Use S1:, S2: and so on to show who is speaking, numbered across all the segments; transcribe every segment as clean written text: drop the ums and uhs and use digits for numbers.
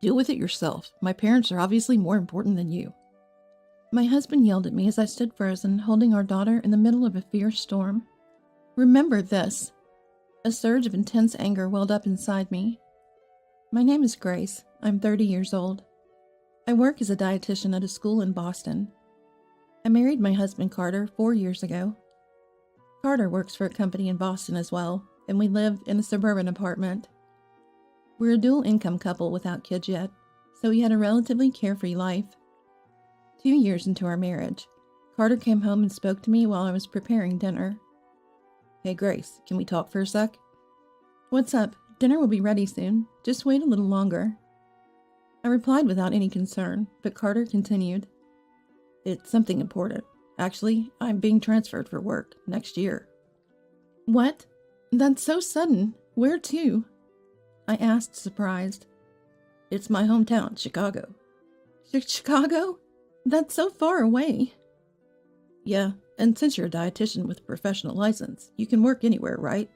S1: Deal with it yourself. My parents are obviously more important than you.
S2: My husband yelled at me as I stood frozen, holding our daughter in the middle of a fierce storm. Remember this. A surge of intense anger welled up inside me. My name is Grace. I'm 30 years old. I work as a dietitian at a school in Boston. I married my husband Carter 4 years ago. Carter works for a company in Boston as well, and we live in a suburban apartment. We're a dual-income couple without kids yet, so we had a relatively carefree life. 2 years into our marriage, Carter came home and spoke to me while I was preparing dinner.
S1: Hey Grace, can we talk for a sec?
S2: What's up? Dinner will be ready soon. Just wait a little longer. I replied without any concern, but Carter continued.
S1: It's something important. Actually, I'm being transferred for work next year.
S2: What? That's so sudden. Where to? I asked, surprised.
S1: It's my hometown, Chicago.
S2: Chicago? That's so far away.
S1: Yeah, and since you're a dietitian with a professional license, you can work anywhere, right?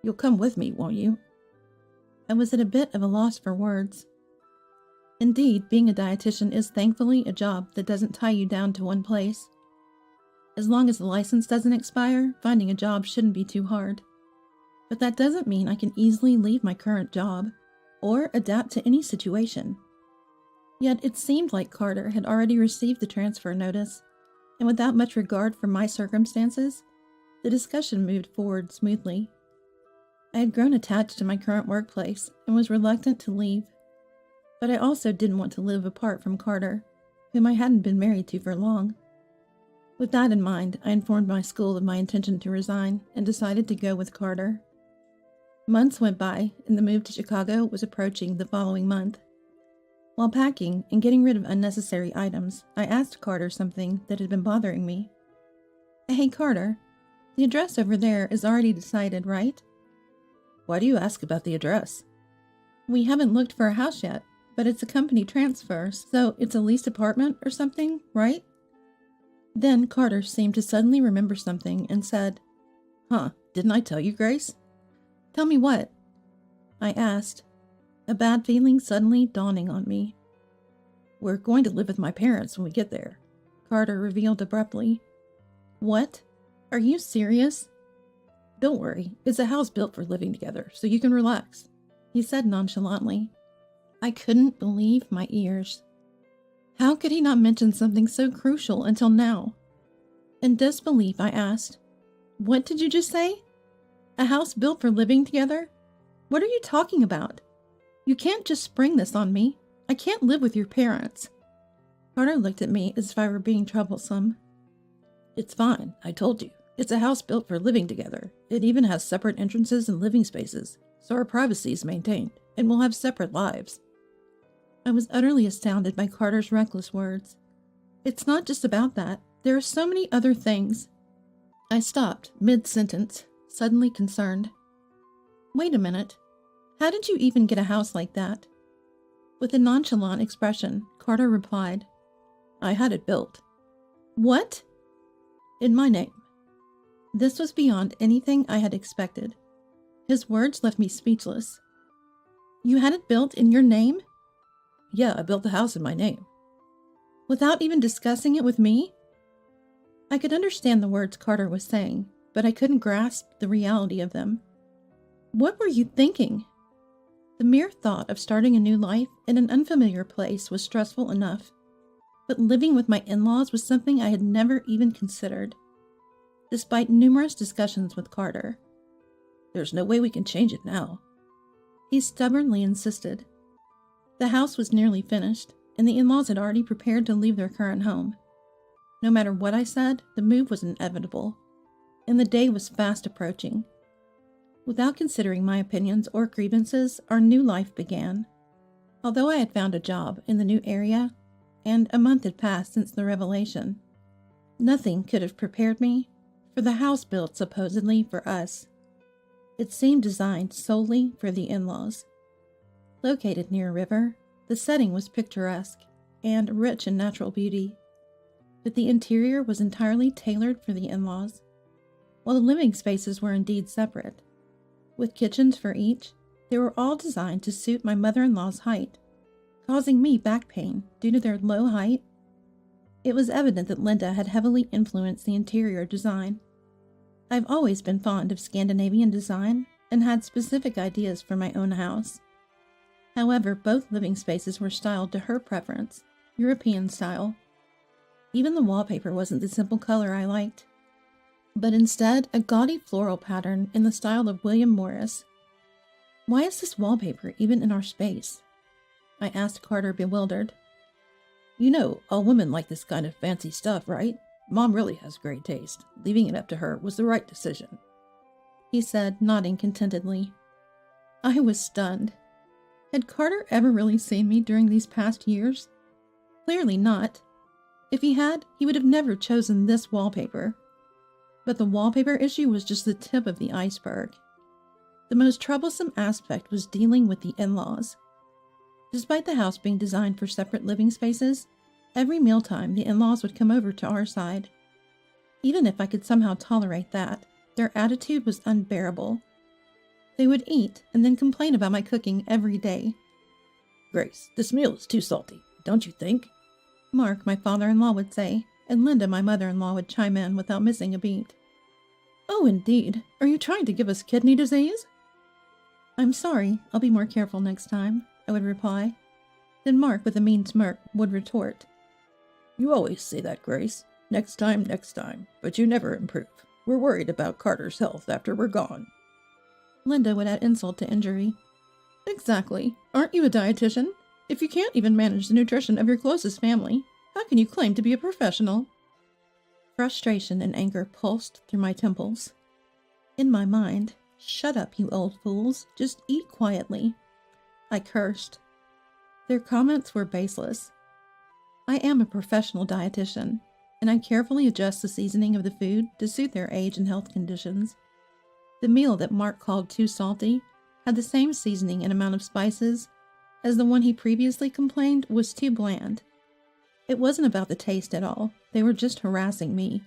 S1: You'll come with me, won't you?
S2: I was at a bit of a loss for words. Indeed, being a dietitian is thankfully a job that doesn't tie you down to one place. As long as the license doesn't expire, finding a job shouldn't be too hard. But that doesn't mean I can easily leave my current job or adapt to any situation. Yet it seemed like Carter had already received the transfer notice, and without much regard for my circumstances, the discussion moved forward smoothly. I had grown attached to my current workplace and was reluctant to leave. But I also didn't want to live apart from Carter, whom I hadn't been married to for long. With that in mind, I informed my school of my intention to resign and decided to go with Carter. Months went by, and the move to Chicago was approaching the following month. While packing and getting rid of unnecessary items, I asked Carter something that had been bothering me. Hey Carter, the address over there is already decided, right?
S1: Why do you ask about the address?
S2: We haven't looked for a house yet. But it's a company transfer, so it's a leased apartment or something, right? Then Carter seemed to suddenly remember something and said,
S1: Didn't I tell you, Grace?
S2: Tell me what? I asked, a bad feeling suddenly dawning on me.
S1: We're going to live with my parents when we get there,
S2: Carter revealed abruptly. What? Are you serious?
S1: Don't worry, it's a house built for living together, so you can relax,
S2: he said nonchalantly. I couldn't believe my ears. How could he not mention something so crucial until now? In disbelief, I asked, What did you just say? A house built for living together? What are you talking about? You can't just spring this on me. I can't live with your parents. Carter looked at me as if I were being troublesome.
S1: It's fine, I told you. It's a house built for living together. It even has separate entrances and living spaces, so our privacy is maintained, and we'll have separate lives.
S2: I was utterly astounded by Carter's reckless words. It's not just about that. There are so many other things. I stopped mid-sentence, suddenly concerned. Wait a minute. How did you even get a house like that? With a nonchalant expression, Carter replied,
S1: I had it built.
S2: What?
S1: In my name.
S2: This was beyond anything I had expected. His words left me speechless. You had it built in your name?
S1: Yeah, I built the house in my name.
S2: Without even discussing it with me? I could understand the words Carter was saying, but I couldn't grasp the reality of them. What were you thinking? The mere thought of starting a new life in an unfamiliar place was stressful enough, but living with my in-laws was something I had never even considered. Despite numerous discussions with Carter,
S1: there's no way we can change it now,
S2: he stubbornly insisted. The house was nearly finished, and the in-laws had already prepared to leave their current home. No matter what I said, the move was inevitable, and the day was fast approaching. Without considering my opinions or grievances, our new life began. Although I had found a job in the new area, and a month had passed since the revelation, nothing could have prepared me for the house built supposedly for us. It seemed designed solely for the in-laws. Located near a river, the setting was picturesque and rich in natural beauty, but the interior was entirely tailored for the in-laws. While the living spaces were indeed separate, with kitchens for each, they were all designed to suit my mother-in-law's height, causing me back pain due to their low height. It was evident that Linda had heavily influenced the interior design. I've always been fond of Scandinavian design and had specific ideas for my own house. However, both living spaces were styled to her preference, European style. Even the wallpaper wasn't the simple color I liked, but instead a gaudy floral pattern in the style of William Morris. "Why is this wallpaper even in our space?" I asked Carter, bewildered.
S1: "You know, all women like this kind of fancy stuff, right? Mom really has great taste. Leaving it up to her was the right decision,"
S2: he said, nodding contentedly. I was stunned. Had Carter ever really seen me during these past years? Clearly not. If he had, he would have never chosen this wallpaper. But the wallpaper issue was just the tip of the iceberg. The most troublesome aspect was dealing with the in-laws. Despite the house being designed for separate living spaces, every mealtime the in-laws would come over to our side. Even if I could somehow tolerate that, their attitude was unbearable. They would eat and then complain about my cooking every day.
S1: "Grace, this meal is too salty, don't you think?"
S2: Mark, my father-in-law, would say, and Linda, my mother-in-law, would chime in without missing a beat.
S1: "Oh, indeed. Are you trying to give us kidney disease?"
S2: "I'm sorry, I'll be more careful next time," I would reply. Then Mark, with a mean smirk, would retort,
S1: "You always say that, Grace. Next time, but you never improve. We're worried about Carter's health after we're gone."
S2: Linda would add insult to injury. "Exactly. Aren't you a dietitian? If you can't even manage the nutrition of your closest family, how can you claim to be a professional?" Frustration and anger pulsed through my temples. In my mind, "Shut up, you old fools. Just eat quietly." I cursed. Their comments were baseless. I am a professional dietitian, and I carefully adjust the seasoning of the food to suit their age and health conditions. The meal that Mark called too salty had the same seasoning and amount of spices as the one he previously complained was too bland. It wasn't about the taste at all. They were just harassing me.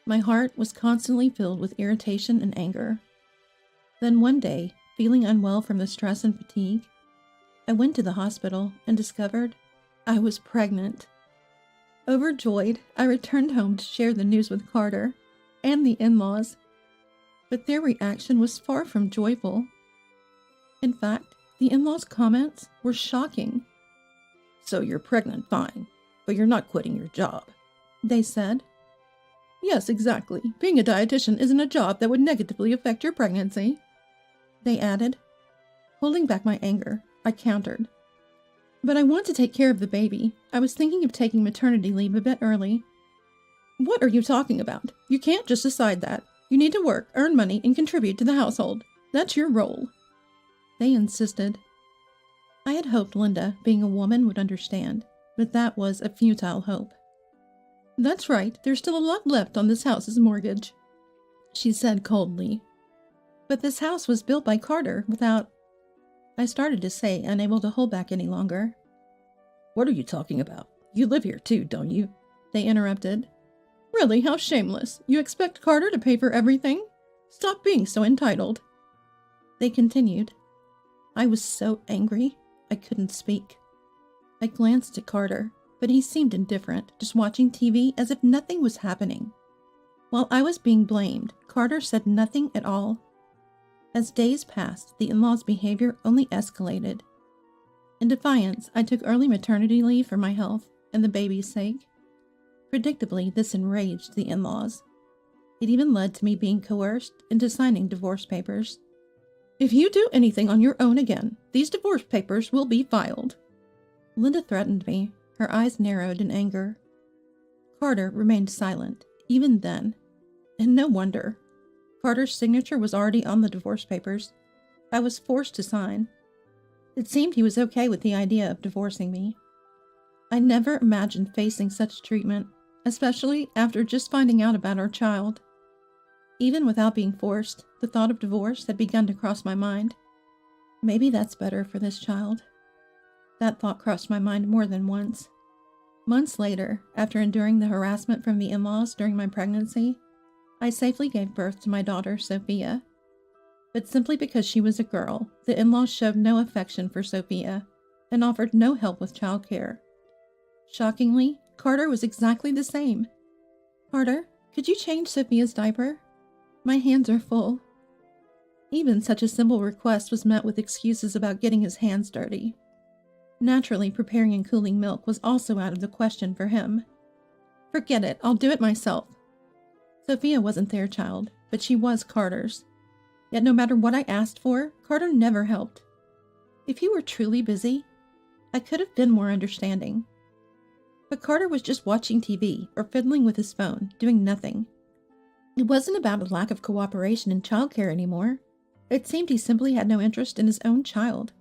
S2: My heart was constantly filled with irritation and anger. Then one day, feeling unwell from the stress and fatigue, I went to the hospital and discovered I was pregnant. Overjoyed, I returned home to share the news with Carter and the in-laws, but their reaction was far from joyful. In fact, the in-laws' comments were shocking.
S1: "So you're pregnant, fine, but you're not quitting your job,"
S2: they said.
S1: "Yes, exactly. Being a dietitian isn't a job that would negatively affect your pregnancy,"
S2: they added. Holding back my anger, I countered, "But I want to take care of the baby. I was thinking of taking maternity leave a bit early."
S1: "What are you talking about? You can't just decide that. You need to work, earn money, and contribute to the household. That's your role,"
S2: they insisted. I had hoped Linda, being a woman, would understand, but that was a futile hope.
S1: "That's right. There's still a lot left on this house's mortgage," she said coldly.
S2: "But this house was built by Carter without—" I started to say, unable to hold back any longer.
S1: "What are you talking about? You live here too, don't you?"
S2: they interrupted.
S1: "Really, how shameless. You expect Carter to pay for everything? Stop being so entitled,"
S2: they continued. I was so angry, I couldn't speak. I glanced at Carter, but he seemed indifferent, just watching TV as if nothing was happening. While I was being blamed, Carter said nothing at all. As days passed, the in-laws' behavior only escalated. In defiance, I took early maternity leave for my health and the baby's sake. Predictably, this enraged the in-laws. It even led to me being coerced into signing divorce papers.
S1: "If you do anything on your own again, these divorce papers will be filed,"
S2: Linda threatened me, her eyes narrowed in anger. Carter remained silent, even then. And no wonder. Carter's signature was already on the divorce papers. I was forced to sign. It seemed he was okay with the idea of divorcing me. I never imagined facing such treatment, especially after just finding out about our child. Even without being forced, the thought of divorce had begun to cross my mind. Maybe that's better for this child. That thought crossed my mind more than once. Months later, after enduring the harassment from the in-laws during my pregnancy, I safely gave birth to my daughter, Sophia. But simply because she was a girl, the in-laws showed no affection for Sophia, and offered no help with childcare. Shockingly, Carter was exactly the same. "Carter, could you change Sophia's diaper? My hands are full." Even such a simple request was met with excuses about getting his hands dirty. Naturally, preparing and cooling milk was also out of the question for him. "Forget it, I'll do it myself." Sophia wasn't their child, but she was Carter's. Yet no matter what I asked for, Carter never helped. If he were truly busy, I could have been more understanding. But Carter was just watching TV or fiddling with his phone, doing nothing. It wasn't about a lack of cooperation in childcare anymore. It seemed he simply had no interest in his own child.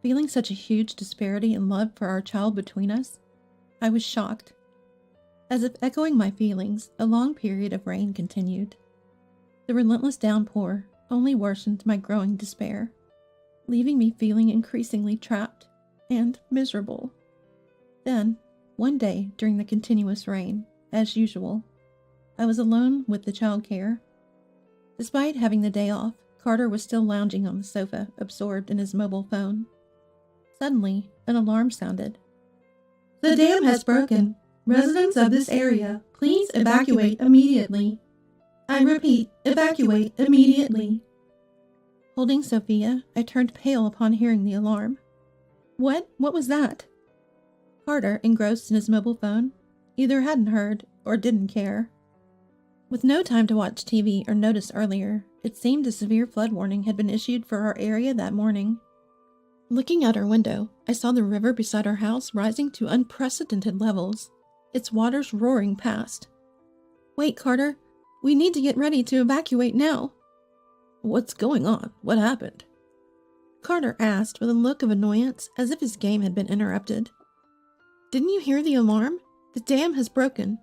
S2: Feeling such a huge disparity in love for our child between us, I was shocked. As if echoing my feelings, a long period of rain continued. The relentless downpour only worsened my growing despair, leaving me feeling increasingly trapped and miserable. Then, one day during the continuous rain, as usual, I was alone with the childcare. Despite having the day off, Carter was still lounging on the sofa, absorbed in his mobile phone. Suddenly, an alarm sounded.
S1: The dam has broken. Residents of this area, please evacuate immediately. I repeat, evacuate immediately.
S2: Holding Sophia, I turned pale upon hearing the alarm. What was that? Carter, engrossed in his mobile phone, either hadn't heard or didn't care. With no time to watch TV or notice earlier, it seemed a severe flood warning had been issued for our area that morning. Looking out our window, I saw the river beside our house rising to unprecedented levels, its waters roaring past. "Wait, Carter, we need to get ready to evacuate now."
S1: "What's going on? What happened?"
S2: Carter asked with a look of annoyance as if his game had been interrupted. "Didn't you hear the alarm? The dam has broken.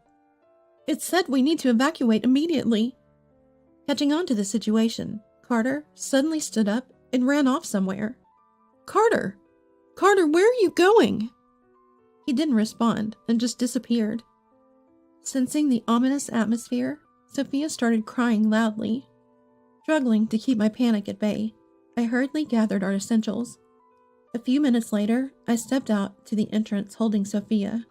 S2: It said we need to evacuate immediately." Catching on to the situation, Carter suddenly stood up and ran off somewhere. Carter, where are you going?" He didn't respond and just disappeared. Sensing the ominous atmosphere, Sophia started crying loudly. Struggling to keep my panic at bay, I hurriedly gathered our essentials. A few minutes later, I stepped out to the entrance holding Sophia.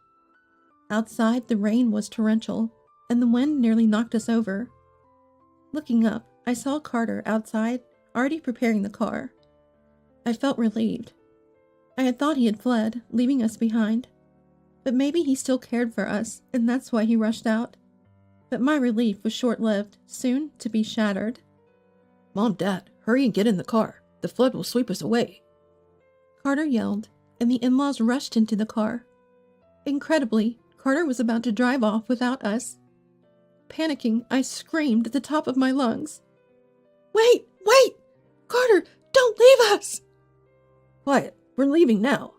S2: Outside, the rain was torrential, and the wind nearly knocked us over. Looking up, I saw Carter outside, already preparing the car. I felt relieved. I had thought he had fled, leaving us behind. But maybe he still cared for us, and that's why he rushed out. But my relief was short-lived, soon to be shattered.
S1: "Mom, Dad, hurry and get in the car. The flood will sweep us away."
S2: Carter yelled, and the in-laws rushed into the car. Incredibly, Carter was about to drive off without us. Panicking, I screamed at the top of my lungs. Wait! Carter, don't leave us!"
S1: "Quiet, we're leaving now."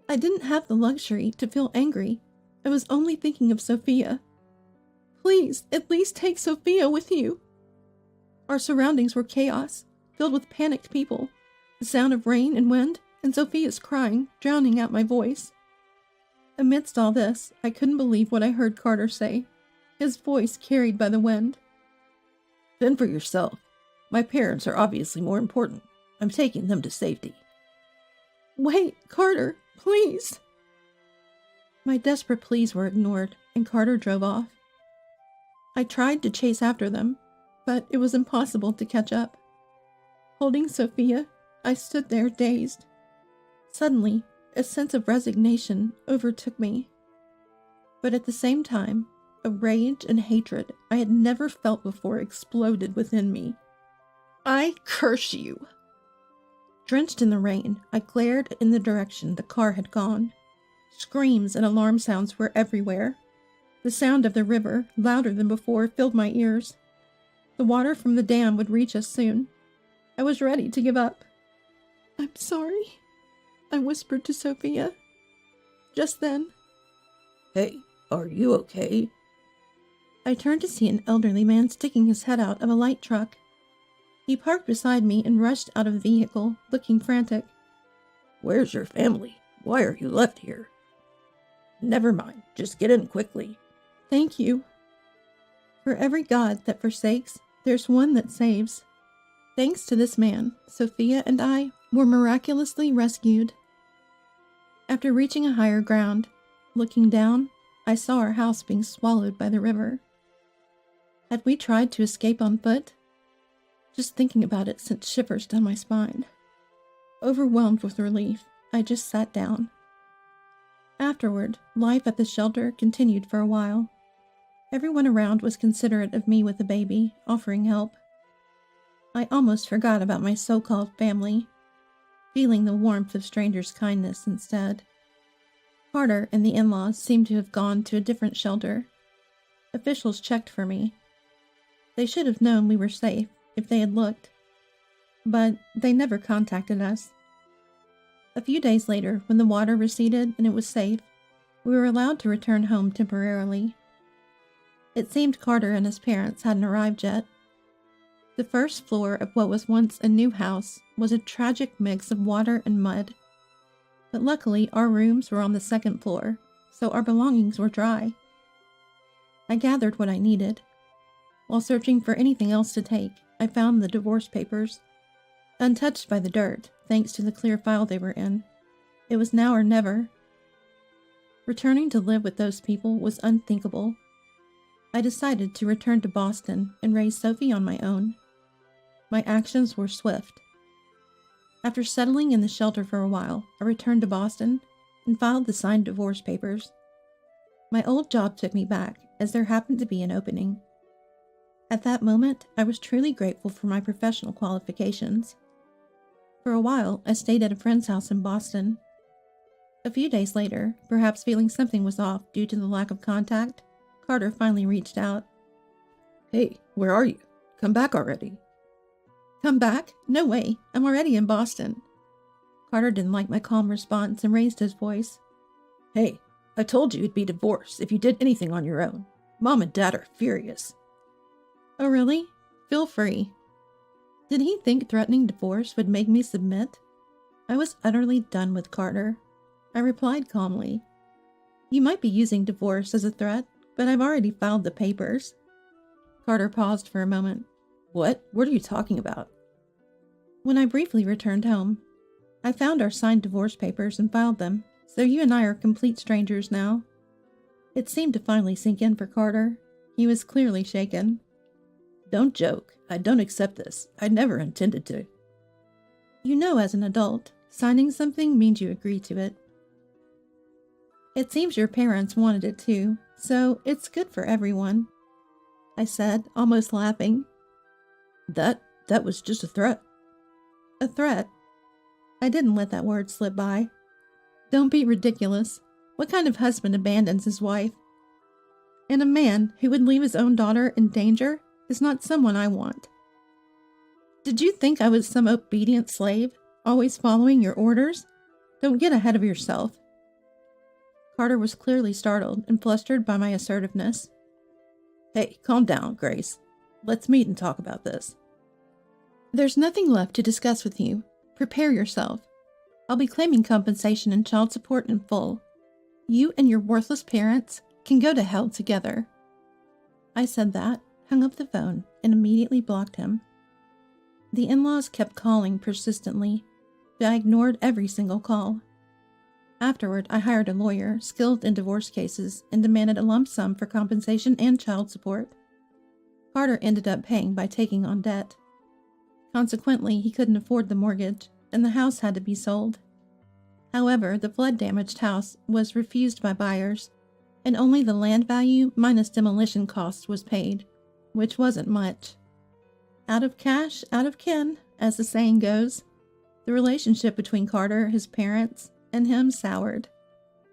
S2: I didn't have the luxury to feel angry. I was only thinking of Sophia. "Please, at least take Sophia with you." Our surroundings were chaos, filled with panicked people, the sound of rain and wind, and Sophia's crying, drowning out my voice. Amidst all this, I couldn't believe what I heard Carter say, his voice carried by the wind.
S1: "Fend for yourself. My parents are obviously more important. I'm taking them to safety."
S2: "Wait, Carter, please." My desperate pleas were ignored, and Carter drove off. I tried to chase after them, but it was impossible to catch up. Holding Sophia, I stood there dazed. Suddenly, a sense of resignation overtook me. But at the same time, a rage and hatred I had never felt before exploded within me. "I curse you!" Drenched in the rain, I glared in the direction the car had gone. Screams and alarm sounds were everywhere. The sound of the river, louder than before, filled my ears. The water from the dam would reach us soon. I was ready to give up. "I'm sorry," I whispered to Sophia. Just then,
S1: "Hey, are you okay?"
S2: I turned to see an elderly man sticking his head out of a light truck. He parked beside me and rushed out of the vehicle, looking frantic.
S1: "Where's your family? Why are you left here?" "Never mind, just get in quickly."
S2: "Thank you." For every God that forsakes, there's one that saves. Thanks to this man, Sophia and I were miraculously rescued. After reaching a higher ground, looking down, I saw our house being swallowed by the river. Had we tried to escape on foot? Just thinking about it sent shivers down my spine. Overwhelmed with relief, I just sat down. Afterward, life at the shelter continued for a while. Everyone around was considerate of me with the baby, offering help. I almost forgot about my so-called family, feeling the warmth of strangers' kindness instead. Carter and the in-laws seemed to have gone to a different shelter. Officials checked for me. They should have known we were safe if they had looked, but they never contacted us. A few days later, when the water receded and it was safe, we were allowed to return home temporarily. It seemed Carter and his parents hadn't arrived yet. The first floor of what was once a new house was a tragic mix of water and mud. But luckily, our rooms were on the second floor, so our belongings were dry. I gathered what I needed. While searching for anything else to take, I found the divorce papers. Untouched by the dirt, thanks to the clear file they were in. It was now or never. Returning to live with those people was unthinkable. I decided to return to Boston and raise Sophie on my own. My actions were swift. After settling in the shelter for a while, I returned to Boston and filed the signed divorce papers. My old job took me back, as there happened to be an opening. At that moment, I was truly grateful for my professional qualifications. For a while, I stayed at a friend's house in Boston. A few days later, perhaps feeling something was off due to the lack of contact, Carter finally reached out.
S1: Hey, where are you? Come back already.
S2: Come back? No way. I'm already in Boston. Carter didn't like my calm response and raised his voice.
S1: Hey, I told you you'd be divorced if you did anything on your own. Mom and Dad are furious.
S2: Oh, really? Feel free. Did he think threatening divorce would make me submit? I was utterly done with Carter. I replied calmly. You might be using divorce as a threat, but I've already filed the papers. Carter paused for a moment.
S1: What? What are you talking about?
S2: When I briefly returned home, I found our signed divorce papers and filed them, so you and I are complete strangers now. It seemed to finally sink in for Carter. He was clearly shaken.
S1: Don't joke. I don't accept this. I never intended to.
S2: You know, as an adult, signing something means you agree to it. It seems your parents wanted it too, so it's good for everyone, I said, almost laughing.
S1: That was just a threat.
S2: A threat? I didn't let that word slip by. Don't be ridiculous. What kind of husband abandons his wife? And a man who would leave his own daughter in danger is not someone I want. Did you think I was some obedient slave, always following your orders? Don't get ahead of yourself. Carter was clearly startled and flustered by my assertiveness.
S1: Hey, calm down, Grace. Let's meet and talk about this.
S2: There's nothing left to discuss with you. Prepare yourself. I'll be claiming compensation and child support in full. You and your worthless parents can go to hell together. I said that, hung up the phone, and immediately blocked him. The in-laws kept calling persistently, but I ignored every single call. Afterward, I hired a lawyer skilled in divorce cases and demanded a lump sum for compensation and child support. Carter ended up paying by taking on debt. Consequently, he couldn't afford the mortgage, and the house had to be sold. However, the flood-damaged house was refused by buyers, and only the land value minus demolition costs was paid, which wasn't much. Out of cash, out of kin, as the saying goes. The relationship between Carter, his parents, and him soured,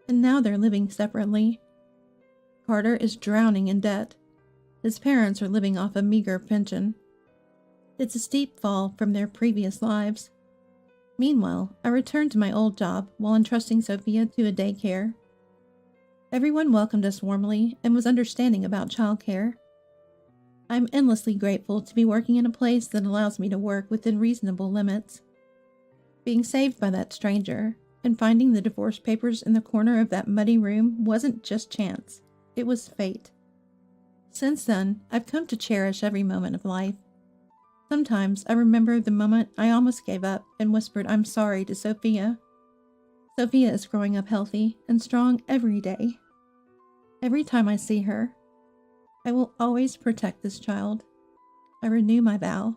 S2: and now they're living separately. Carter is drowning in debt. His parents are living off a meager pension. It's a steep fall from their previous lives. Meanwhile, I returned to my old job while entrusting Sophia to a daycare. Everyone welcomed us warmly and was understanding about childcare. I'm endlessly grateful to be working in a place that allows me to work within reasonable limits. Being saved by that stranger and finding the divorce papers in the corner of that muddy room wasn't just chance. It was fate. Since then, I've come to cherish every moment of life. Sometimes I remember the moment I almost gave up and whispered I'm sorry to Sophia. Sophia is growing up healthy and strong every day. Every time I see her, I will always protect this child. I renew my vow.